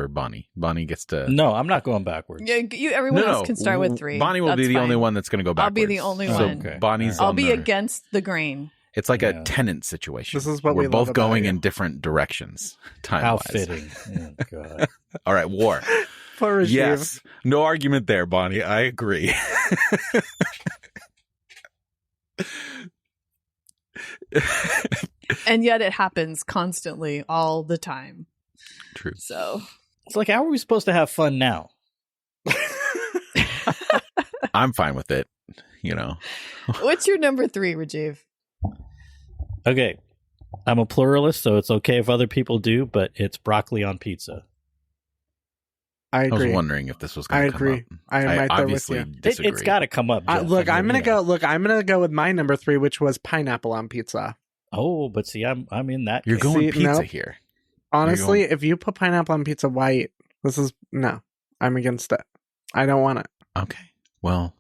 Bonnie. Bonnie gets to... No, I'm not going backwards. Yeah, everyone else can start with 3. Bonnie will be the only one that's going to go backwards. I'll be the only one. Okay. Bonnie's I'll be against the grain. It's like a tenant situation. This is what we're we both love going about in different directions. Time-wise. How fitting. Oh, God. All right, war. For Rajiv. Yes. No argument there, Bonnie. I agree. And yet it happens constantly all the time. True. So It's like, how are we supposed to have fun now? I'm fine with it, you know. what's your number 3, Rajiv? Okay. I'm a pluralist, so it's okay if other people do, but it's broccoli on pizza. I I was agree. wondering if this was I going to come agree. up. I am right there with obviously you. disagree. It's got to come up. Jeff. Look, I I'm mean, gonna yeah. go. Look, I'm gonna go with my number 3, which was pineapple on pizza. Oh, but see, I'm in that. You're case. going See, pizza nope. here. Honestly, if you put pineapple on pizza white, no. I'm against it. I don't want it. Okay. Well,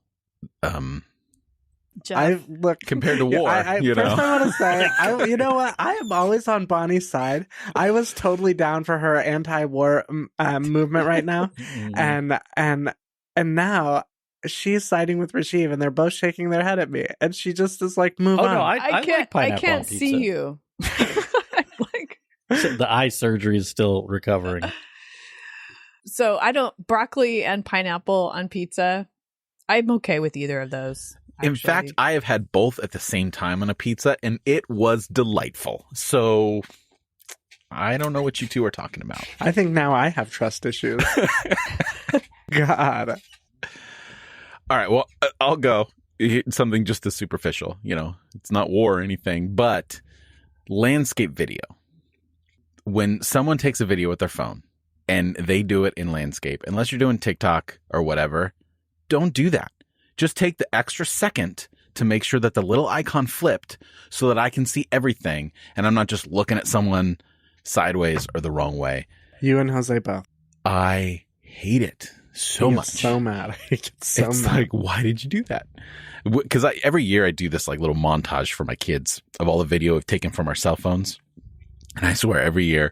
Jeff? compared to war, you first know. I want to say, you know what? I am always on Bonnie's side. I was totally down for her anti-war movement right now, and now she's siding with Rajiv, and they're both shaking their head at me, and she just is like, "Move on." No, I can't. like pineapple I can't on pizza. see you. The eye surgery is still recovering. So broccoli and pineapple on pizza. I'm okay with either of those. In fact, I have had both at the same time on a pizza, and it was delightful. So I don't know what you two are talking about. I think now I have trust issues. God. All right. Well, I'll go. Something just as superficial. You know, it's not war or anything, but landscape video. When someone takes a video with their phone and they do it in landscape, unless you're doing TikTok or whatever, don't do that. Just take the extra second to make sure that the little icon flipped so that I can see everything and I'm not just looking at someone sideways or the wrong way. You and Jose both. I hate it so He much. gets so mad. He gets so It's mad. like, why did you do that? Because every year I do this like little montage for my kids of all the video I've taken from our cell phones. And I swear every year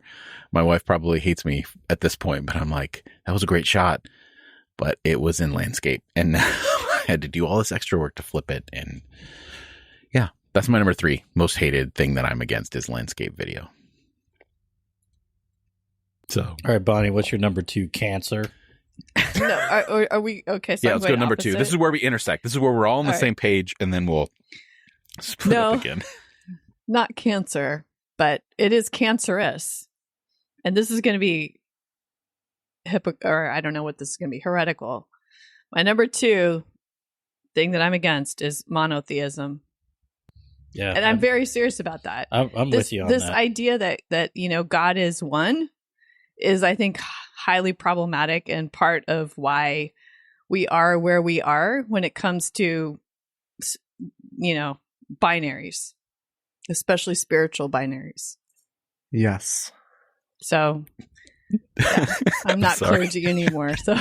my wife probably hates me at this point, but I'm like, that was a great shot, but it was in landscape. And now I had to do all this extra work to flip it. And yeah, that's my number 3 most hated thing that I'm against is landscape video. So, All right, Bonnie, what's your number 2? Cancer. No, are we okay? So yeah, I'm let's go going number 2. opposite? This is where we intersect. This is where we're all on the All right. same page, and then we'll split No. up again. Not cancer, but it is cancerous, and this is going to be or I don't know what this is going to be, heretical. My number 2 thing that I'm against is monotheism, Yeah, and I'm very serious about that. I'm with you on this that. idea that God is one is, I think, highly problematic and part of why we are where we are when it comes to binaries, especially spiritual binaries. Yes. So yeah, I'm not Sorry. clergy anymore, so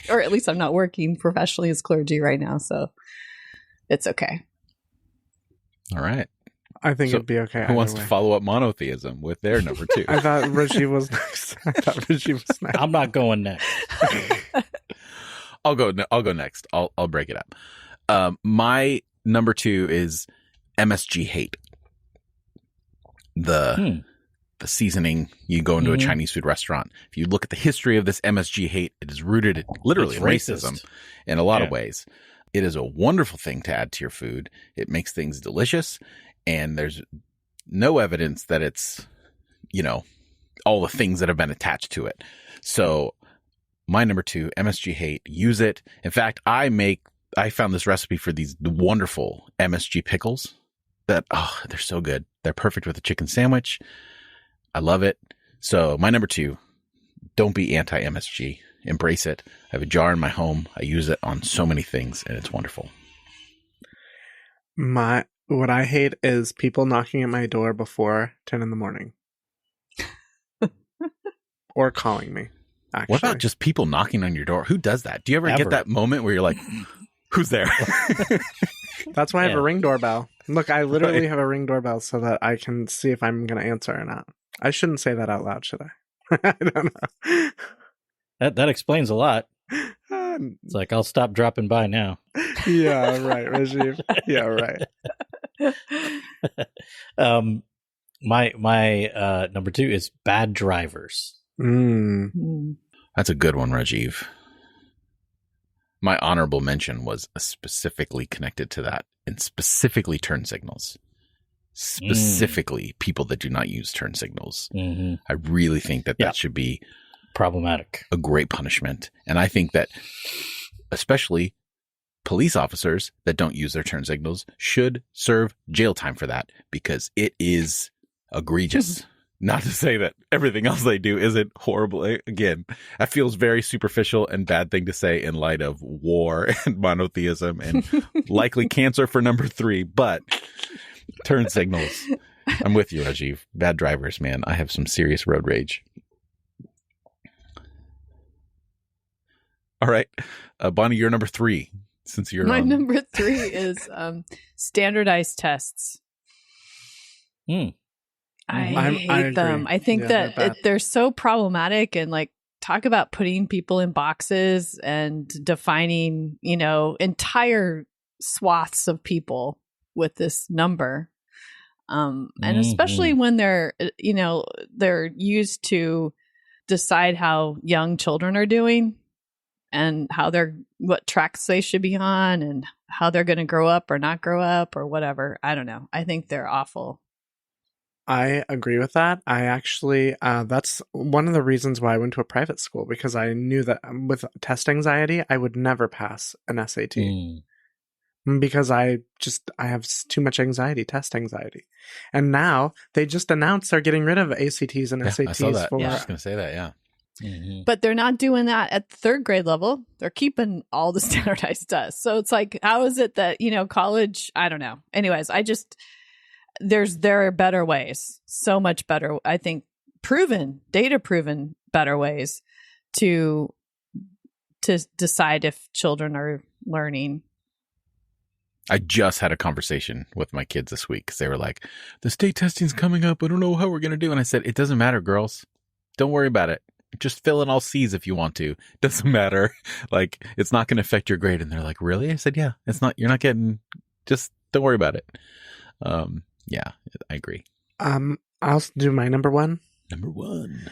or at least I'm not working professionally as clergy right now, so it's okay. All right. I think So, it'd be okay. Who wants either to way. follow up monotheism with their number 2? I thought Rajiv was next. I'm not going next. I'll go next. I'll break it up. My number 2 is MSG hate. The seasoning. You go into a Chinese food restaurant. If you look at the history of this MSG hate, it is rooted literally in racism in a lot of ways. It is a wonderful thing to add to your food. It makes things delicious, and there's no evidence that it's, all the things that have been attached to it. So my number 2, MSG hate, use it. In fact, I found this recipe for these wonderful MSG pickles that, they're so good. They're perfect with a chicken sandwich. I love it. So my number 2, don't be anti-MSG. Embrace it. I have a jar in my home. I use it on so many things, and it's wonderful. What I hate is people knocking at my door before 10 in the morning. Or calling me, actually. What about just people knocking on your door? Who does that? Do you ever get that moment where you're like, who's there? That's why I have a Ring doorbell. Look, I literally have a Ring doorbell so that I can see if I'm going to answer or not. I shouldn't say that out loud, should I? I don't know. That explains a lot. It's like, I'll stop dropping by now. Yeah, right, Rajiv. Yeah, right. My number 2 is bad drivers. That's a good one, Rajiv. My honorable mention was specifically connected to that, and specifically turn signals. specifically people that do not use turn signals. Mm-hmm. I really think that that should be problematic, a great punishment. And I think that especially police officers that don't use their turn signals should serve jail time for that, because it is egregious. Not to say that everything else they do isn't horrible. Again, that feels very superficial and bad thing to say in light of war and monotheism and likely cancer for number 3, but turn signals. I'm with you, Rajiv. Bad drivers, man. I have some serious road rage. All right. Bonnie, you're number 3. Since you're my number 3 is standardized tests. I hate them. I think that they're so problematic, and like, talk about putting people in boxes and defining, entire swaths of people with this number. And especially when they're used to decide how young children are doing and what tracks they should be on and how they're going to grow up or not grow up or whatever. I don't know. I think they're awful. I agree with that. I actually, that's one of the reasons why I went to a private school, because I knew that with test anxiety, I would never pass an SAT. Because I have too much anxiety, test anxiety. And now they just announced they're getting rid of ACTs and SATs. I saw that. I was just going to say that, yeah. Mm-hmm. But they're not doing that at the 3rd grade level. They're keeping all the standardized tests. So it's like, how is it that, college, I don't know. Anyways, there are better ways, so much better, I think, data proven better ways to decide if children are learning. I just had a conversation with my kids this week because they were like, the state testing's coming up. I don't know how we're going to do. And I said, it doesn't matter, girls. Don't worry about it. Just fill in all C's if you want to. Doesn't matter. Like, it's not going to affect your grade. And they're like, really? I said, yeah, it's not, you're not getting, just don't worry about it. Yeah, I agree. I'll do my number 1. Number 1.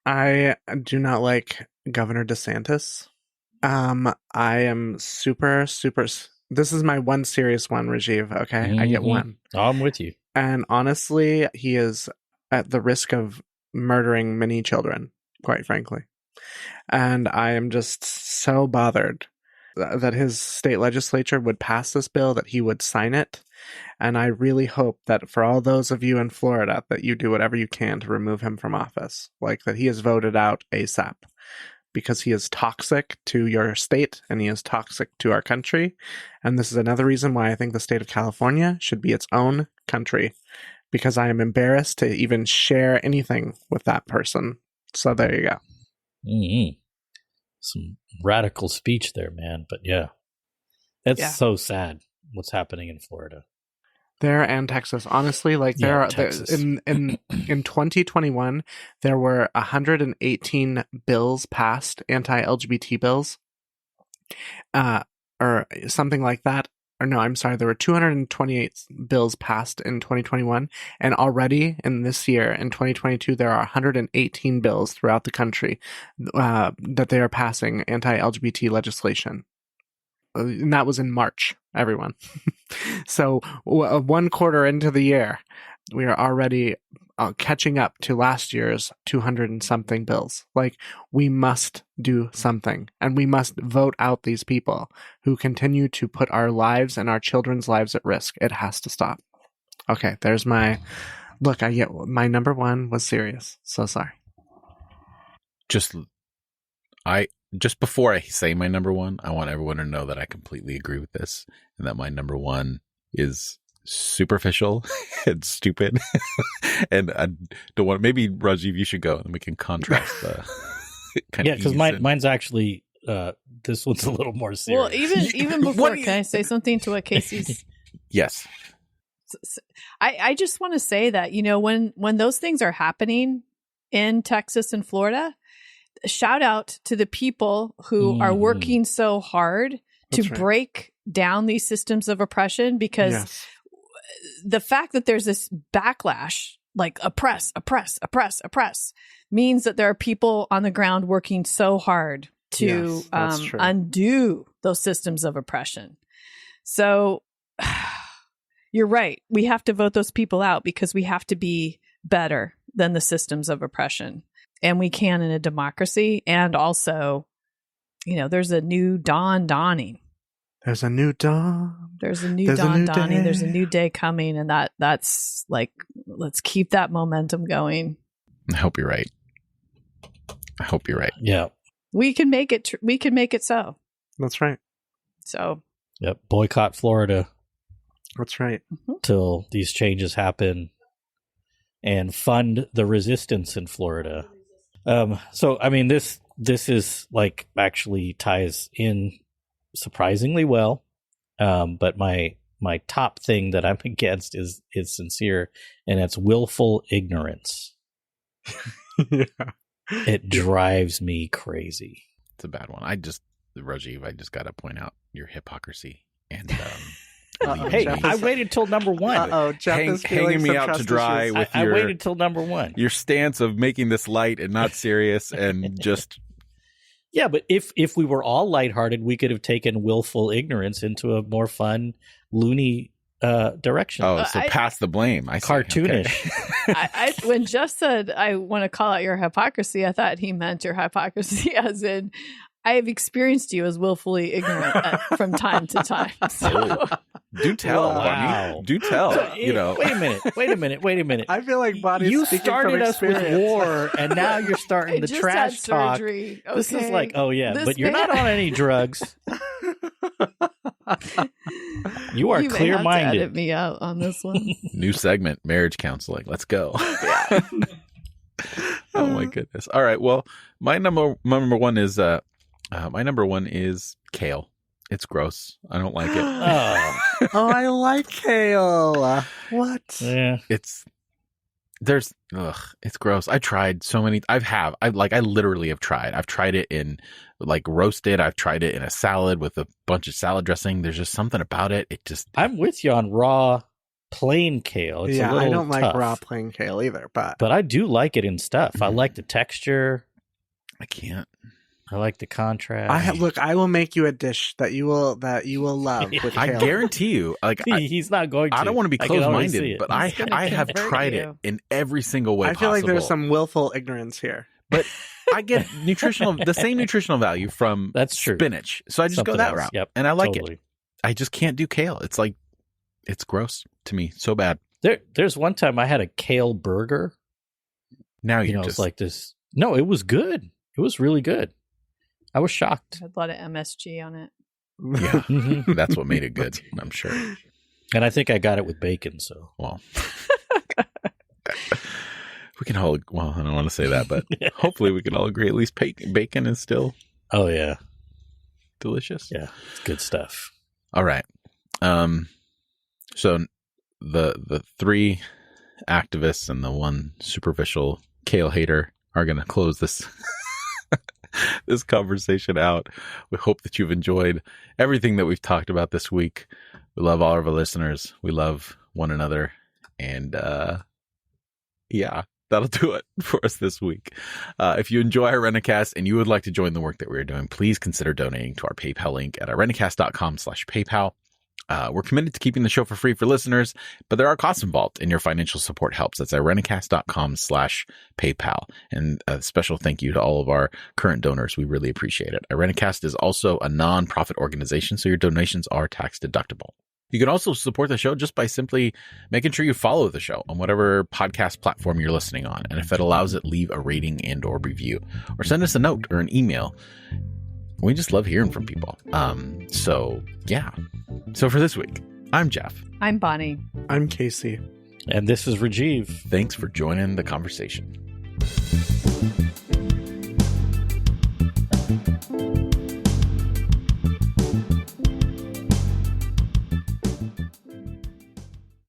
I do not like Governor DeSantis. I am super. This is my one serious one, Rajiv. Okay, Mm-hmm. I get one. I'm with you. And honestly, he is at the risk of murdering many children, quite frankly. And I am just so bothered that his state legislature would pass this bill, that he would sign it. And I really hope that for all those of you in Florida, that you do whatever you can to remove him from office, like that he is voted out ASAP, because he is toxic to your state and he is toxic to our country. And this is another reason why I think the state of California should be its own country, because I am embarrassed to even share anything with that person. So there you go. Mm-hmm. Some radical speech there, man. But yeah, it's so sad what's happening in Florida. There and Texas. Honestly, like there are in 2021, there were 118 bills passed, anti-LGBT bills, or something like that. Or no, I'm sorry, there were 228 bills passed in 2021, and already in this year, in 2022, there are 118 bills throughout the country that they are passing anti-LGBT legislation. And that was in March, everyone. So 1 quarter into the year, we are already catching up to last year's 200 and something bills. Like, we must do something, and we must vote out these people who continue to put our lives and our children's lives at risk. It has to stop. Okay, there's my look. My number 1 was serious. So sorry. Just before I say my number 1, I want everyone to know that I completely agree with this, and that my number 1 is superficial and stupid. And I don't want, maybe Rajiv, you should go and we can contrast the yeah, because mine's actually this one's a little more serious. Well, even before, can I say something to what Casey's? Yes. I just want to say that, when those things are happening in Texas and Florida, shout out to the people who are working so hard to break down these systems of oppression, because the fact that there's this backlash, like oppress, means that there are people on the ground working so hard to undo those systems of oppression. So you're right. We have to vote those people out because we have to be better than the systems of oppression. And we can in a democracy. And also, there's a new dawn dawning. There's a new dawn. There's a new dawn dawning. There's a new day coming. And that's like, let's keep that momentum going. I hope you're right. Yeah. We can make it. We can make it so. That's right. So. Yep. Boycott Florida. That's right. Till these changes happen, and fund the resistance in Florida. So, I mean, this is like actually ties in surprisingly well. But my top thing that I'm against is sincere, and it's willful ignorance. Yeah. It drives me crazy. It's a bad one. Rajiv, I just got to point out your hypocrisy. And hey, Jeff I waited till number one. Jeff is hanging me out to dry with I waited till number one. Your stance of making this light and not serious and just... Yeah, but if we were all lighthearted, we could have taken willful ignorance into a more fun, loony direction. Oh, so pass the blame. I see. Cartoonish. Okay. When Jeff said, I want to call out your hypocrisy, I thought he meant your hypocrisy as in, I have experienced you as willfully ignorant from time to time. So. Do tell, wow. Bonnie. Do tell. Wait a minute. I feel like Bonnie's you speaking started from us with experience. war, and now you're starting the trash talk. Okay. This is like, oh yeah, This but you're not on any drugs. You are You may have to clear-minded. edit me out on this one. New segment, marriage counseling. Let's go. Oh my goodness. All right. Well, my number one is kale. It's gross. I don't like it. Oh, I like kale. What? Yeah. It's gross. I tried so many. I literally have tried. I've tried it in like roasted. I've tried it in a salad with a bunch of salad dressing. There's just something about it. I'm with you on raw plain kale. It's a little I don't like tough, raw plain kale either, but but I do like it in stuff. I like the texture. I can't. I like the contrast. I will make you a dish that you will love with kale. I guarantee you, He's not going to. I don't want to be I can already see closed-minded, it. but He's gonna I have convert tried you. it in every single way I feel possible. like there's some willful ignorance here. But I get the same nutritional value from That's true. spinach. So I just go Something that else. route. Yep, And I like totally. it. I just can't do kale. It's like, it's gross to me. So bad. There's one time I had a kale burger. Now You you're know, just it's like this. No, it was good. It was really good. I was shocked. Had a lot of MSG on it. yeah. Mhm. That's what made it good. I'm sure. And I think I got it with bacon. So Well, we can all. Well, I don't want to say that, but hopefully we can all agree. At least bacon is still oh yeah, delicious. yeah, it's good stuff. All right. So the three activists and the one superficial kale hater are going to close this this conversation out. We hope that you've enjoyed everything that we've talked about this week. We love all of our listeners. We love one another. And yeah, that'll do it for us this week. If you enjoy Irenicast and you would like to join the work that we're doing, please consider donating to our PayPal link at irenicast.com/PayPal. We're committed to keeping the show for free for listeners, but there are costs involved, and your financial support helps. That's irenicast.com/PayPal. And a special thank you to all of our current donors. We really appreciate it. Irenicast is also a non-profit organization, so your donations are tax deductible. You can also support the show just by simply making sure you follow the show on whatever podcast platform you're listening on. And if it allows it, leave a rating and or review, or send us a note or an email. We just love hearing from people. So yeah. So for this week, I'm Jeff. I'm Bonnie. I'm Casey. And this is Rajiv. Thanks for joining the conversation.